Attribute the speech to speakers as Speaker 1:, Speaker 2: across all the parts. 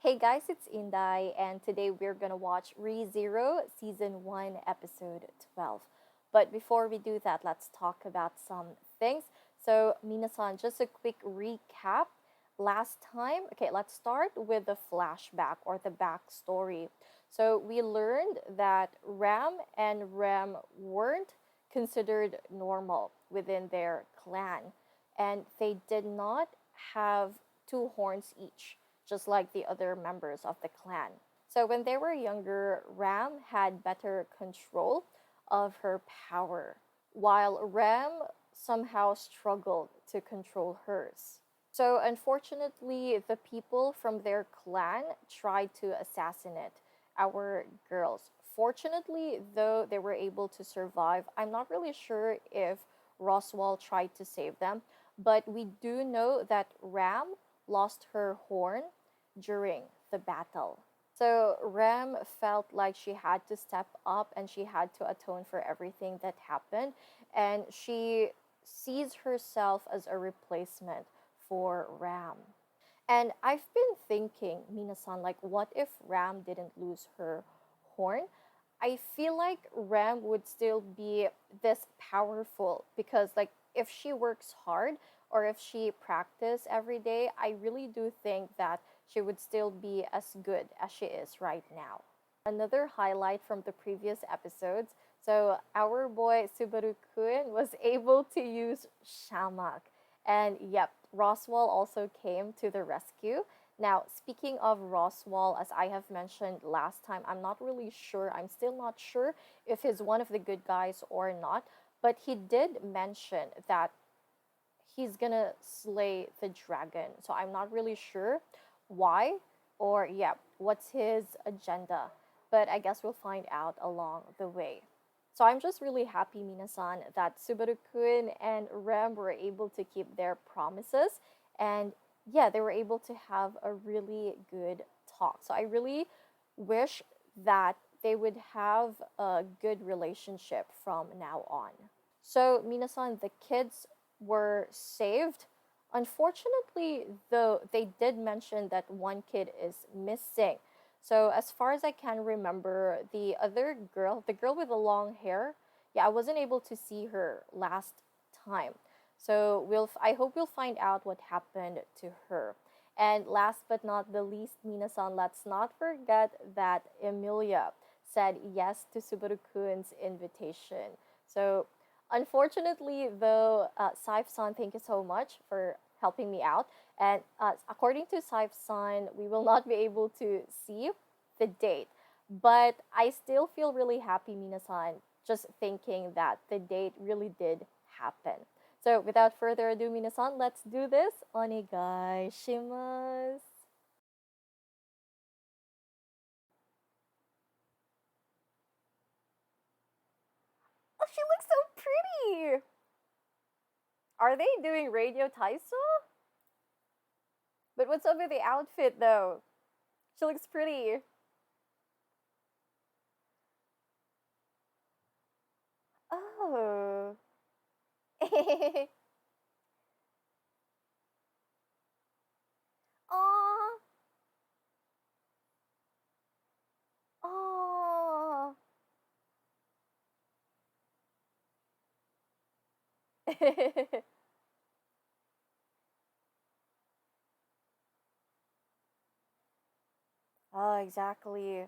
Speaker 1: Hey guys, it's Inday, and today we're gonna watch ReZero Season 1, Episode 12. But before we do that, let's talk about some things. So, Minasan, just a quick recap. Last time, okay, let's start with the flashback or the backstory. So, we learned that Ram and Rem weren't considered normal within their clan, and they did not have two horns each just like the other members of the clan. So when they were younger, Ram had better control of her power, while Ram somehow struggled to control hers. So unfortunately, the people from their clan tried to assassinate our girls. Fortunately, though, they were able to survive. I'm not really sure if Roswell tried to save them, but we do know that Ram lost her horn during the battle. So Rem felt like she had to step up and she had to atone for everything that happened. And she sees herself as a replacement for Ram. And I've been thinking, Minasan, like, what if Ram didn't lose her horn? I feel like Ram would still be this powerful because, like, if she works hard or if she practice every day, I really do think that she would still be as good as she is right now. Another highlight from the previous episodes. So our boy Subaru Kun was able to use Shamak. And yep, Roswell also came to the rescue. Now, speaking of Roswell, as I have mentioned last time, I'm not really sure. I'm still not sure if he's one of the good guys or not. But he did mention that he's gonna slay the dragon. So I'm not really sure why or yeah, what's his agenda. But I guess we'll find out along the way. So I'm just really happy, Minasan, that Subaru-kun and Rem were able to keep their promises. And yeah, they were able to have a really good talk. So I really wish that they would have a good relationship from now on. So, Minasan, the kids were saved. Unfortunately, though, they did mention that one kid is missing. So, as far as I can remember, the other girl, the girl with the long hair, yeah, I wasn't able to see her last time. So, I hope we'll find out what happened to her. And last but not the least, Minasan, let's not forget that Emilia said yes to Subaru-kun's invitation. So, unfortunately, though, Saif-san, thank you so much for helping me out. And according to Saif-san, we will not be able to see the date. But I still feel really happy, Minasan, just thinking that the date really did happen. So without further ado, Minasan, let's do this. Onegai shimasu. Oh, she looks so pretty. Are they doing radio Taiso? But what's up with the outfit though? She looks pretty. Oh. Aw. Aw. Oh, exactly.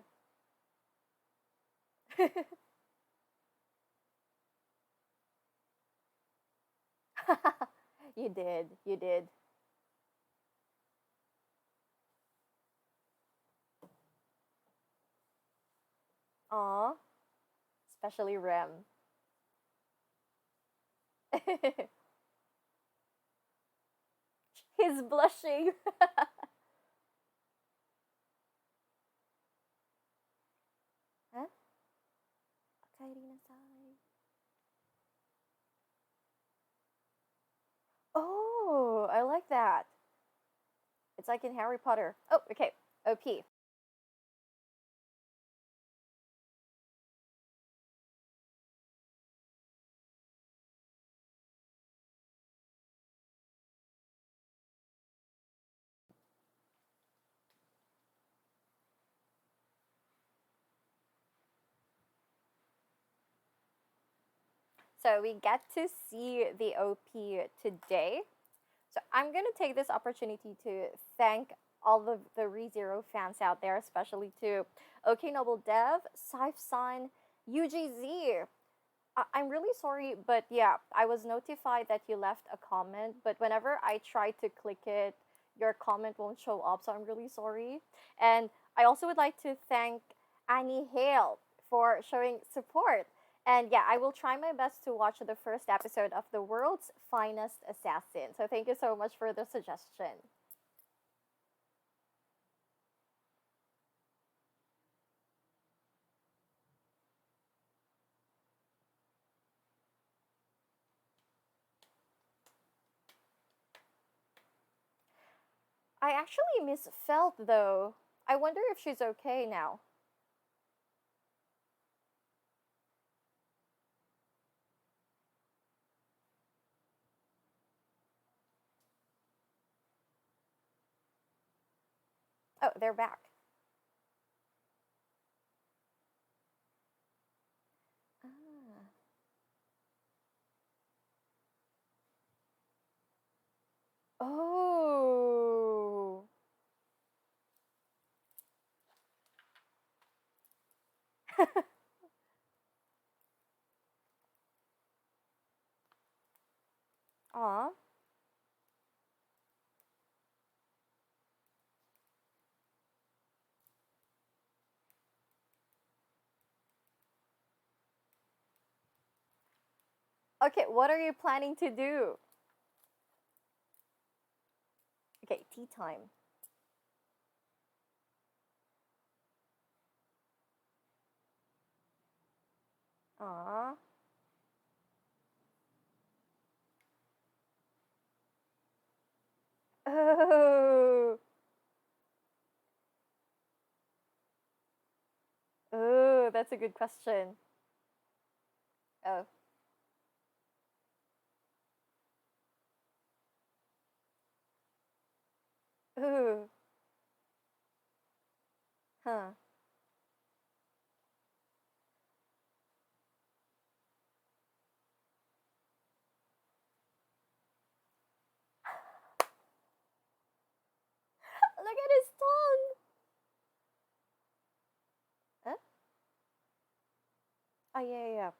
Speaker 1: You did. You did. Aw. Especially Rem. He's blushing. Huh? Okaeri-nasai. Oh, I like that. It's like in Harry Potter. Oh, okay. OP. So we get to see the OP today. So I'm gonna take this opportunity to thank all of the ReZero fans out there, especially to OK Noble Dev, Saif-san, UGZ. I'm really sorry, but yeah, I was notified that you left a comment, but whenever I try to click it, your comment won't show up, so I'm really sorry. And I also would like to thank Annie Hale for showing support. And yeah, I will try my best to watch the first episode of The World's Finest Assassin. So thank you so much for the suggestion. I actually miss Felt though. I wonder if she's okay now. Oh, they're back. Ah. Oh. Aw. Okay, what are you planning to do? Okay, tea time. Aw. Oh. Oh, that's a good question. Oh. Ooh. Huh. Look at his tongue. Huh? Oh, yeah, yeah, yeah.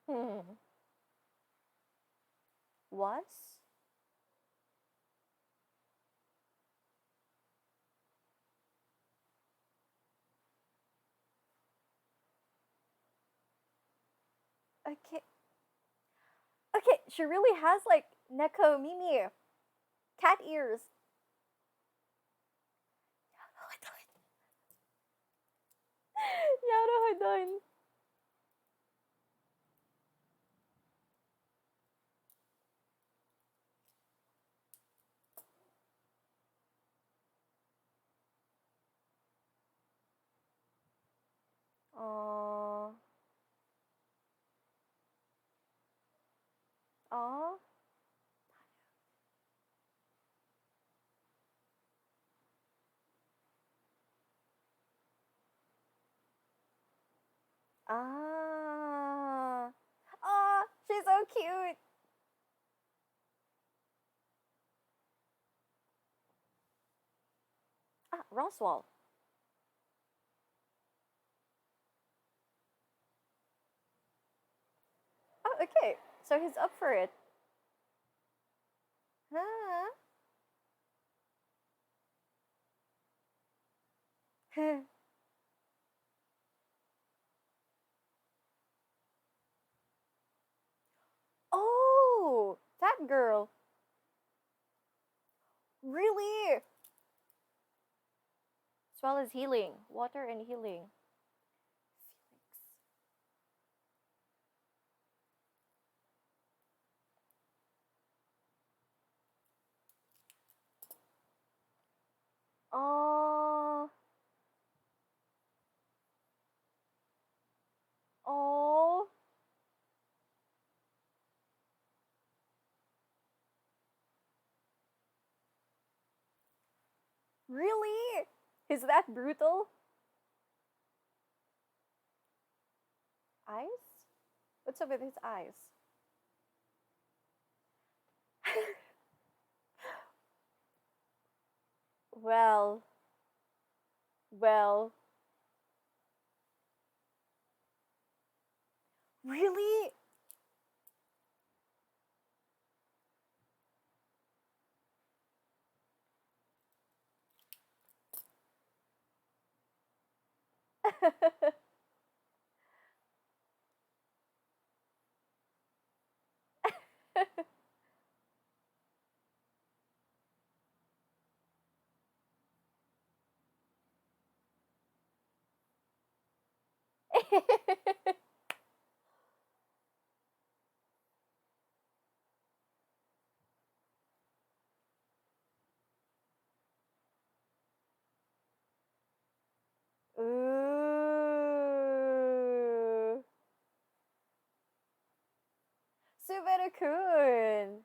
Speaker 1: Hmm. Was? Okay. Okay, she really has like Neko Mimi cat ears. Yaruhodon. Aww. Aww. Ah. Ah, she's so cute. Ah, Roswell. Oh, okay. So he's up for it. Huh? Oh, that girl. Really? As well as healing. Water and healing. Oh. Really? Is that brutal? Eyes? What's up with his eyes? Well, well, really? Ooh. Subaru-kun.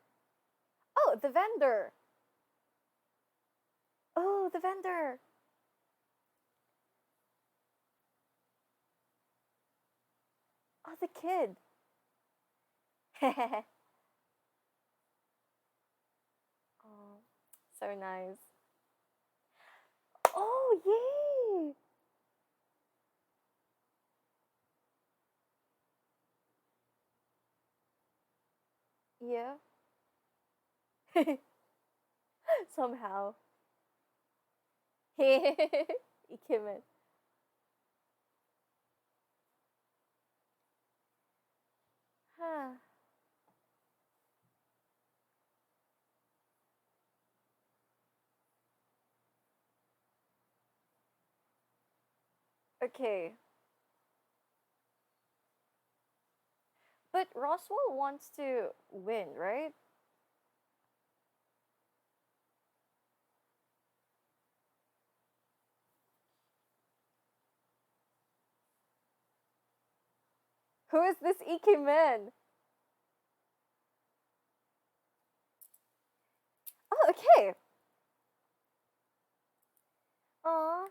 Speaker 1: Oh, the vendor. Oh, the vendor. Oh, the kid. Oh, so nice. Oh, yay! Yeah. Somehow. Ikemen. Huh. Okay. But Roswell wants to win, right? Who is this Ikemen? Oh, okay. Aw.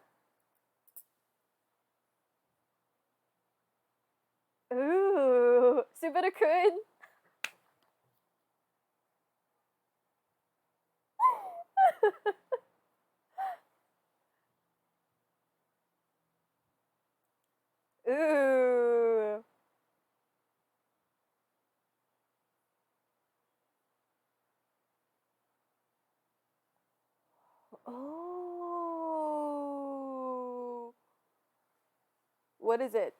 Speaker 1: Ooh. Subaru-kun. Ooh. Oh. What is it?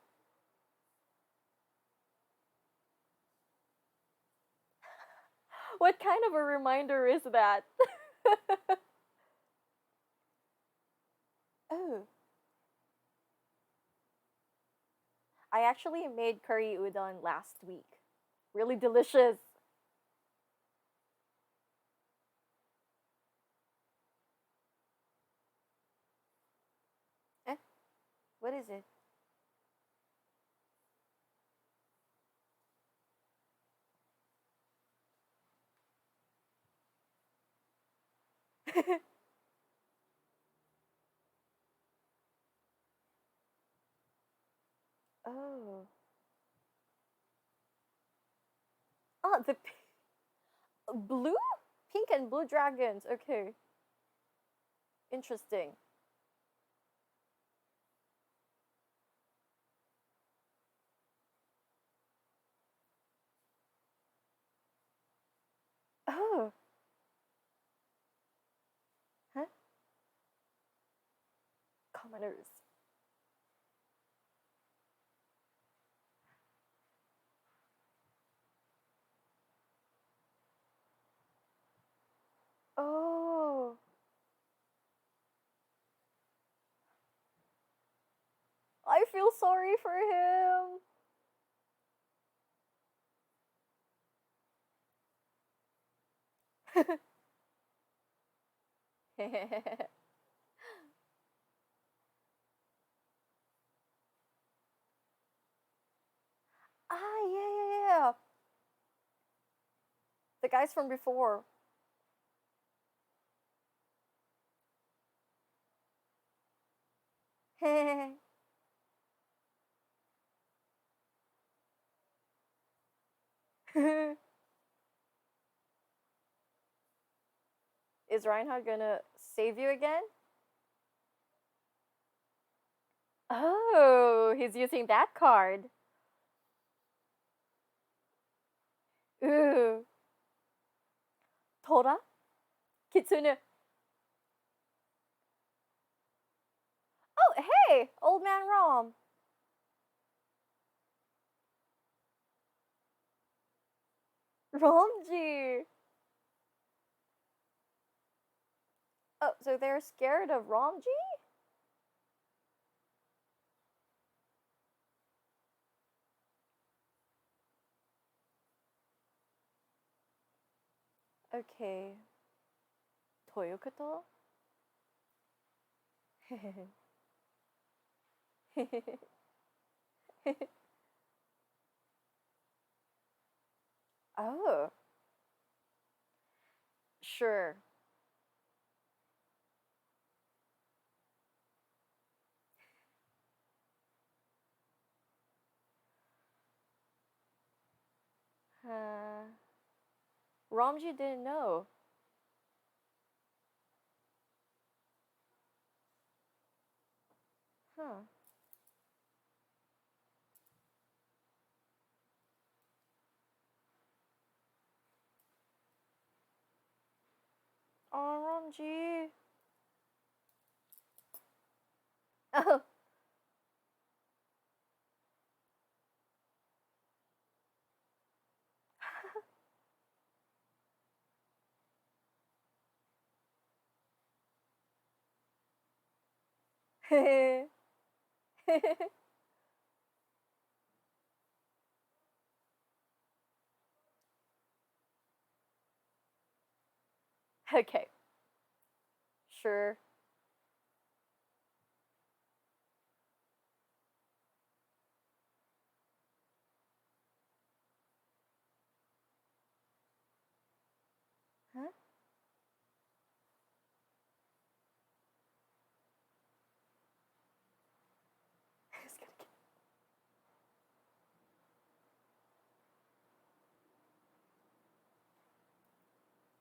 Speaker 1: What kind of a reminder is that? Oh. I actually made curry udon last week. Really delicious. Eh? What is it? Oh. Oh, the blue? Pink and blue dragons. Okay. Interesting. Oh. Huh? Commoners. Oh. I feel sorry for him. Ah, yeah, yeah, yeah. The guys from before. Is Reinhardt gonna save you again? Oh, he's using that card. Ooh. Tora? Kitsune. Oh, hey, old man Rom. Romji. Oh, so they're scared of Romji? Okay. どういうこと？Oh, sure. Uh, Ramji didn't know. Huh. Oh, Ramji. Oh. Okay, sure. Huh? Who's gonna get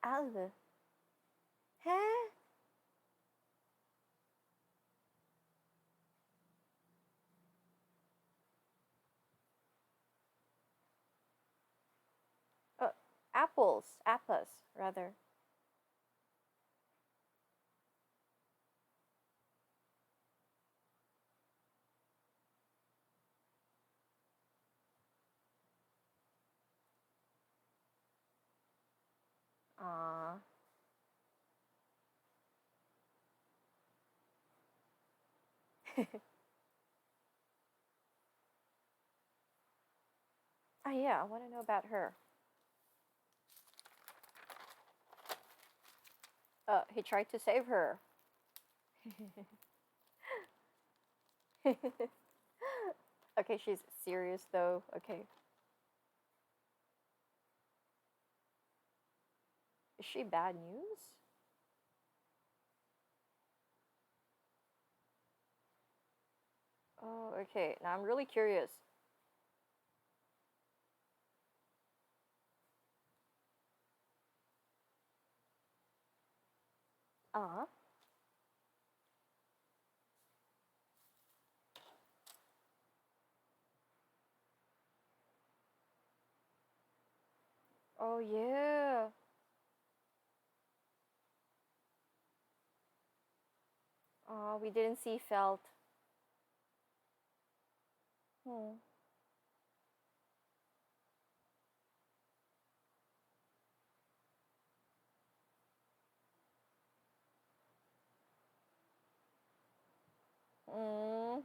Speaker 1: Alva? Huh? Uh, apples. Appas, rather. Ah. Oh, yeah, I want to know about her. He tried to save her. Okay, she's serious though. Okay. Is she bad news? Oh, okay. Now I'm really curious. Ah. Oh, yeah. Oh, we didn't see Felt. Hmm. Mm.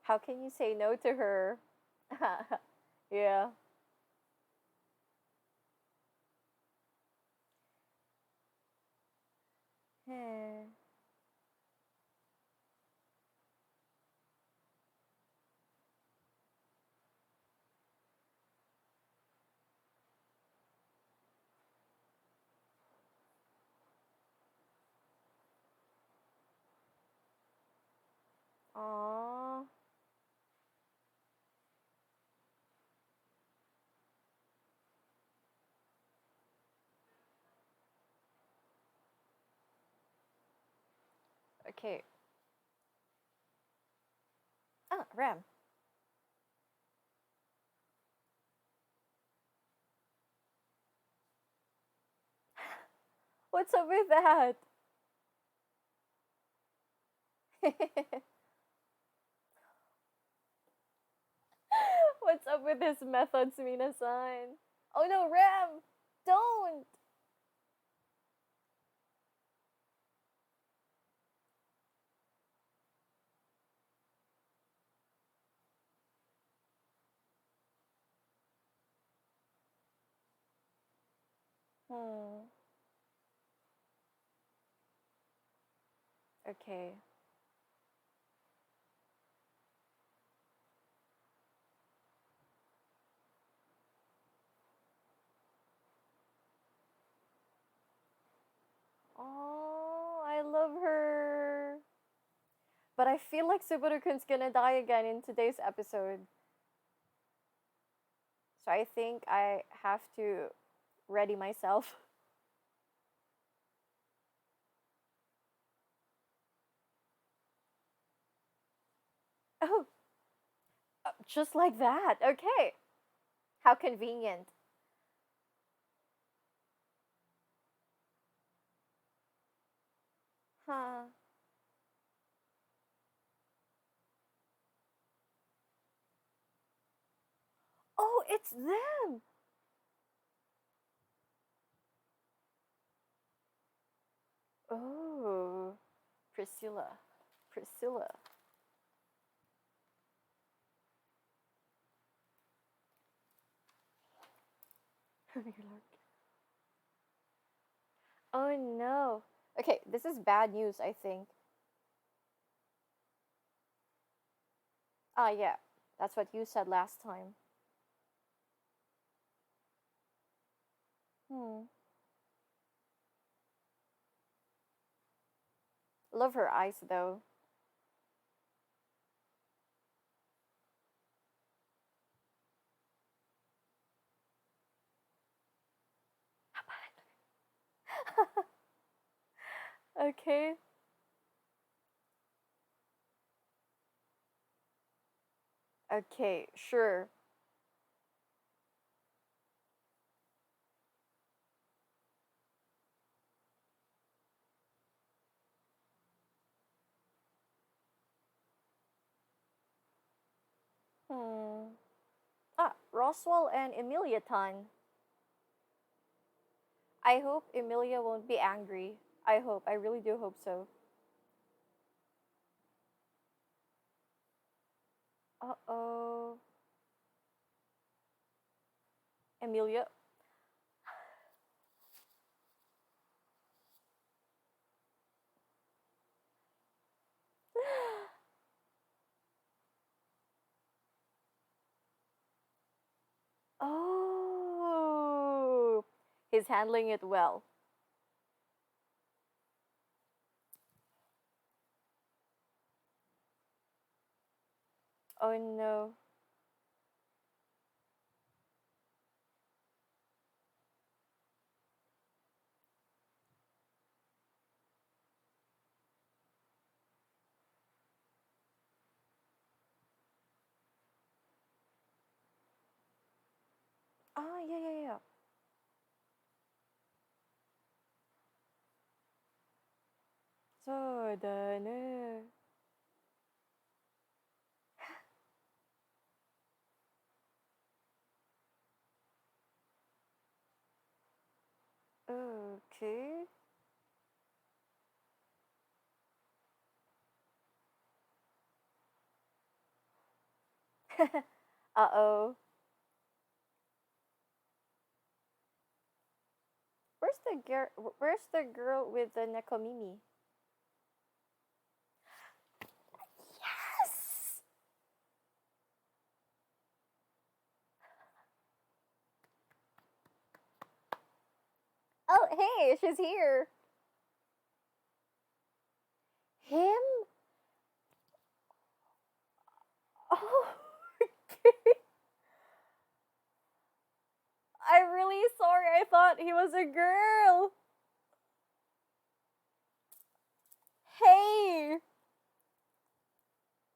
Speaker 1: How can you say no to her? Yeah. Hmm. Aww. Okay. Ah, Ram. What's up with that? What's up with his methods, Mina-san? Oh no, Ram! Don't! Hmm. Okay. Oh, I love her. But I feel like Subaru-kun's gonna die again in today's episode. So I think I have to ready myself. Oh, just like that. Okay. How convenient. Huh. Oh, it's them. Oh, Priscilla. Priscilla. Oh no. Okay, this is bad news, I think. Ah, yeah. That's what you said last time. Hmm. Love her eyes, though. Okay. Okay, sure. Hmm. Ah, Roswell and Emilia Tan. I hope Emilia won't be angry. I hope. I really do hope so. Uh oh. Emilia. Oh. He's handling it well. Oh no. Ah, yeah, yeah, yeah. So da ne. Okay. Uh oh. Where's the girl? Where's the girl with the Nekomimi? Yes. Oh, hey, she's here. Him?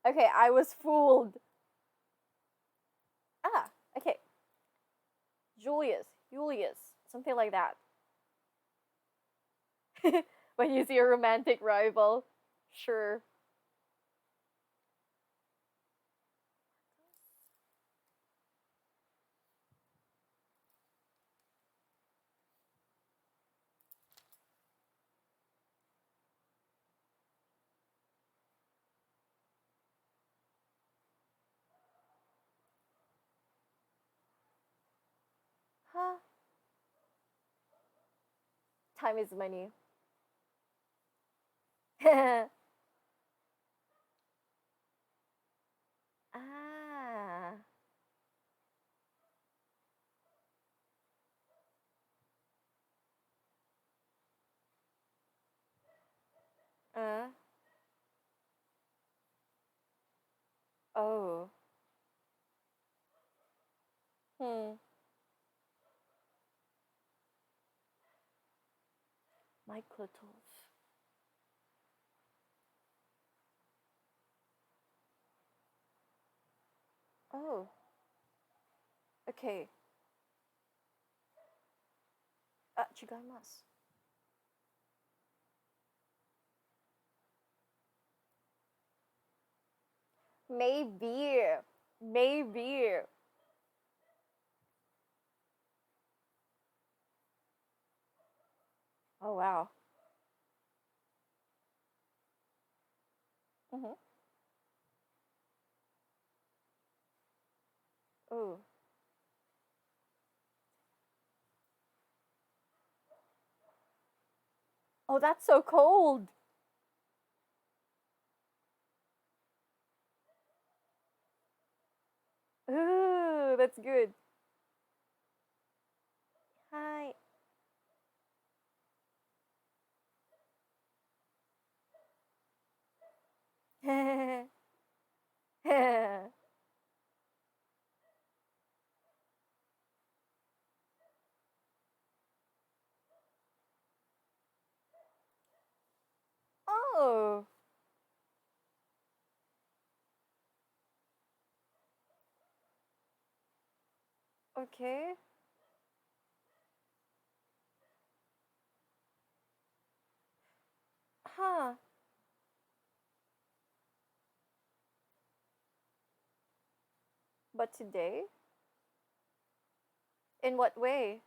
Speaker 1: Okay, I was fooled. Ah, okay. Julius, something like that. When you see a romantic rival, sure. Huh? Time is money. Ah. Uh. Oh. Hmm. Microtools. Oh. Okay. Chigaimasu. Maybe. Maybe. Oh wow. Mm-hmm. Oh. Oh, that's so cold. Ooh, that's good. Hi. Oh, okay. Huh. But today? In what way?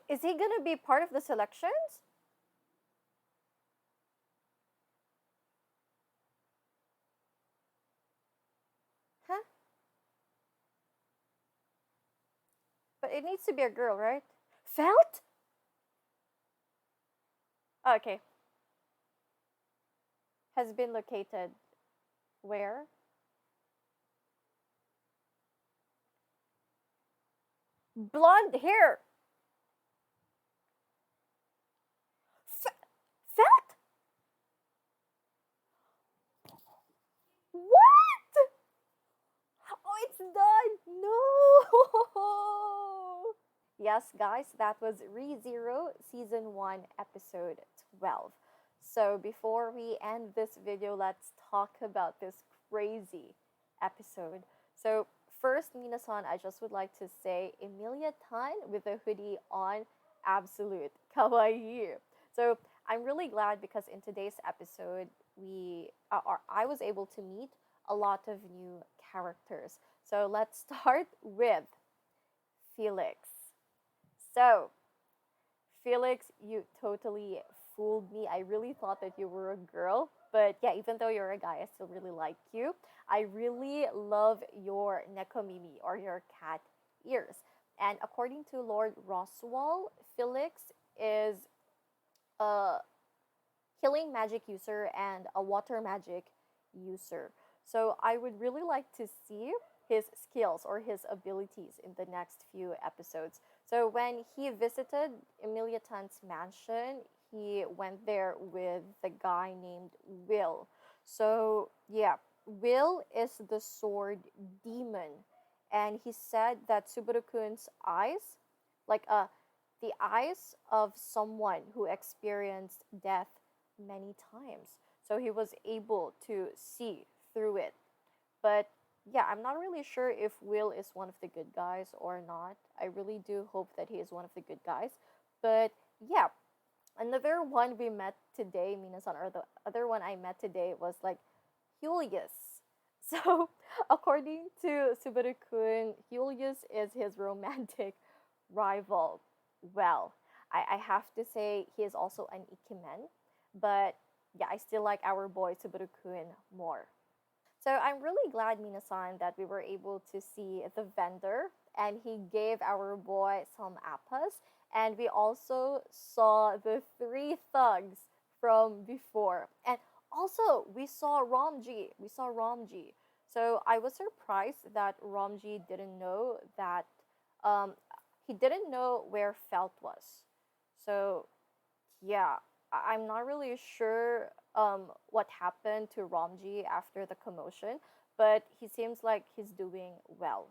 Speaker 1: Is he gonna be part of the selections? Huh? But it needs to be a girl, right? Felt? Okay. Has been located where? Blonde hair. Felt? What? Oh, it's done. No. Yes, guys, that was ReZero Season 1, Episode 12. So, before we end this video, let's talk about this crazy episode. So, first, Minasan, I just would like to say Emilia Tan with a hoodie on, absolute kawaii. So, I'm really glad because in today's episode, I was able to meet a lot of new characters. So, let's start with Felix. So, Felix, you totally fooled me. I really thought that you were a girl. But yeah, even though you're a guy, I still really like you. I really love your nekomimi or your cat ears. And according to Lord Roswell, Felix is a healing magic user and a water magic user. So I would really like to see his skills or his abilities in the next few episodes. So when he visited Emilia Tan's mansion, he went there with the guy named Will. So yeah, Will is the sword demon, and he said that Subaru-kun's eyes, like the eyes of someone who experienced death many times. So he was able to see through it. But yeah, I'm not really sure if Will is one of the good guys or not. I really do hope that he is one of the good guys. But yeah, another one we met today, Minasan, or the other one I met today was like Julius. So, according to Subaru-kun, Julius is his romantic rival. Well, I have to say he is also an ikemen, but yeah, I still like our boy Subaru-kun more. So I'm really glad, Minasan, that we were able to see the vendor and he gave our boy some appas. And we also saw the three thugs from before. And also, we saw Ramji. We saw Ramji. So I was surprised that Ramji didn't know that um, he didn't know where Felt was. So yeah, I'm not really sure what happened to Ramji after the commotion, but he seems like he's doing well.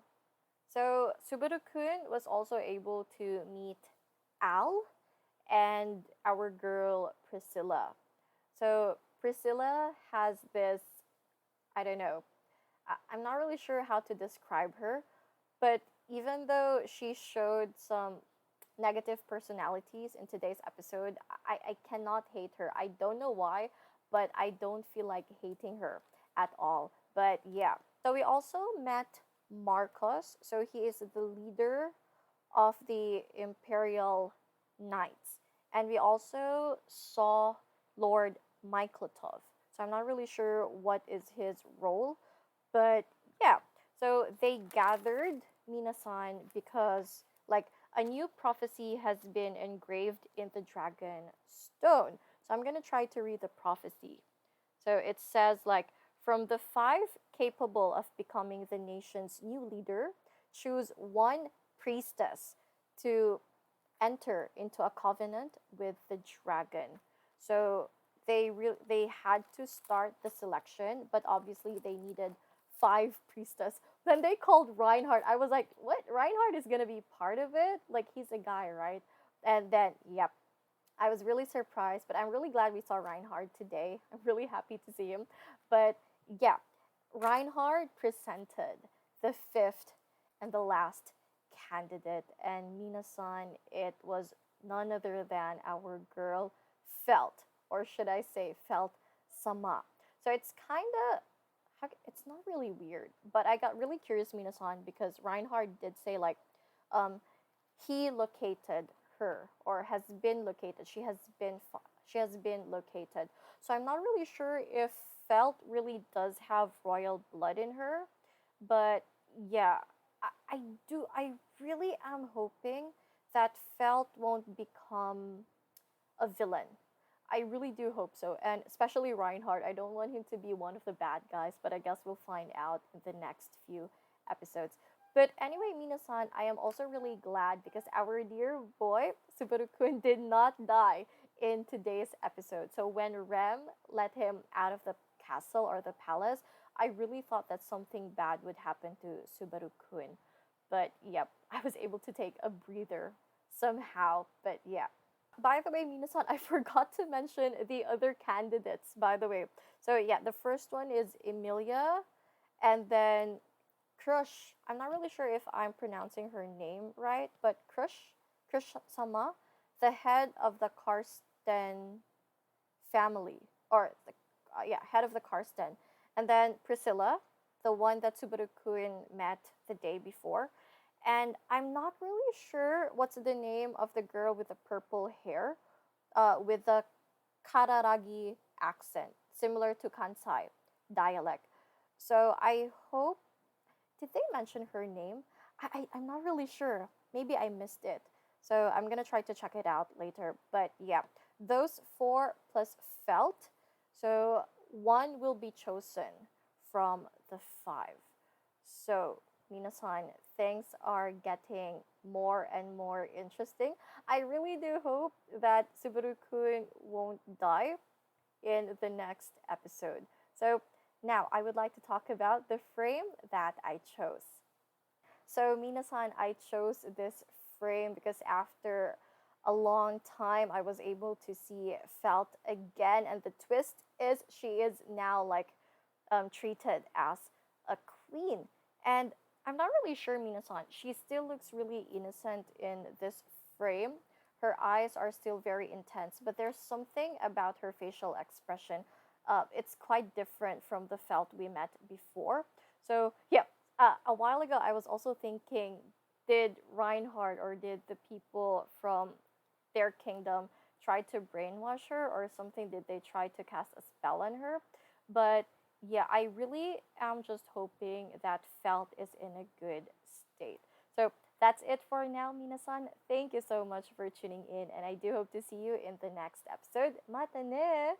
Speaker 1: So Subaru-kun was also able to meet Al and our girl Priscilla. So Priscilla has this, I don't know, I'm not really sure how to describe her, but even though she showed some negative personalities in today's episode, I cannot hate her. I don't know why, but I don't feel like hating her at all. But yeah. So we also met Marcos. So he is the leader of the Imperial Knights. And we also saw Lord Myklatov. So I'm not really sure what is his role, but yeah. So they gathered Minasan because like a new prophecy has been engraved in the dragon stone. So I'm going to try to read the prophecy. So it says like from the five capable of becoming the nation's new leader, choose one priestess to enter into a covenant with the dragon. So they had to start the selection, but obviously they needed five priestess. Then they called Reinhardt. I was like, what? Reinhardt is gonna be part of it? Like he's a guy, right? And then, yep, I was really surprised, but I'm really glad we saw Reinhardt today. I'm really happy to see him. But yeah, Reinhardt presented the fifth and the last candidate, and Minasan, it was none other than our girl Felt, or should I say Felt Sama. So it's kind of it's not really weird, but I got really curious, Minasan, because Reinhardt did say like, um, he located her or has been located. She has been located. So I'm not really sure if Felt really does have royal blood in her, but yeah, I do. I really am hoping that Felt won't become a villain. I really do hope so, and especially Reinhardt. I don't want him to be one of the bad guys, but I guess we'll find out in the next few episodes. But anyway, Minasan, I am also really glad because our dear boy Subaru-kun did not die in today's episode. So when Rem let him out of the castle or the palace, I really thought that something bad would happen to Subaru-kun. But yep, I was able to take a breather somehow. But yeah, by the way, Minasan, I forgot to mention the other candidates, by the way. So, yeah, the first one is Emilia, and then Crush. I'm not really sure if I'm pronouncing her name right, but Crush Sama, the head of the Karsten family, or the, yeah, head of the Karsten. And then Priscilla, the one that Subaru-kun met the day before. And I'm not really sure what's the name of the girl with the purple hair, with the Kararagi accent, similar to Kansai dialect. So I hope, did they mention her name? I'm not really sure. Maybe I missed it. So I'm gonna try to check it out later. But yeah, those four plus Felt. So one will be chosen from the five. So Minasan, things are getting more and more interesting. I really do hope that Subaru-kun won't die in the next episode. So now I would like to talk about the frame that I chose. So Minasan, I chose this frame because after a long time I was able to see Felt again, and the twist is she is now like treated as a queen. And I'm not really sure Minasan. She still looks really innocent in this frame. Her eyes are still very intense, but there's something about her facial expression. It's quite different from the Felt we met before. So yeah, a while ago I was also thinking, did Reinhardt or did the people from their kingdom try to brainwash her or something? Did they try to cast a spell on her? But yeah, I really am just hoping that Felt is in a good state. So that's it for now, Minasan. Thank you so much for tuning in, and I do hope to see you in the next episode. Mata ne!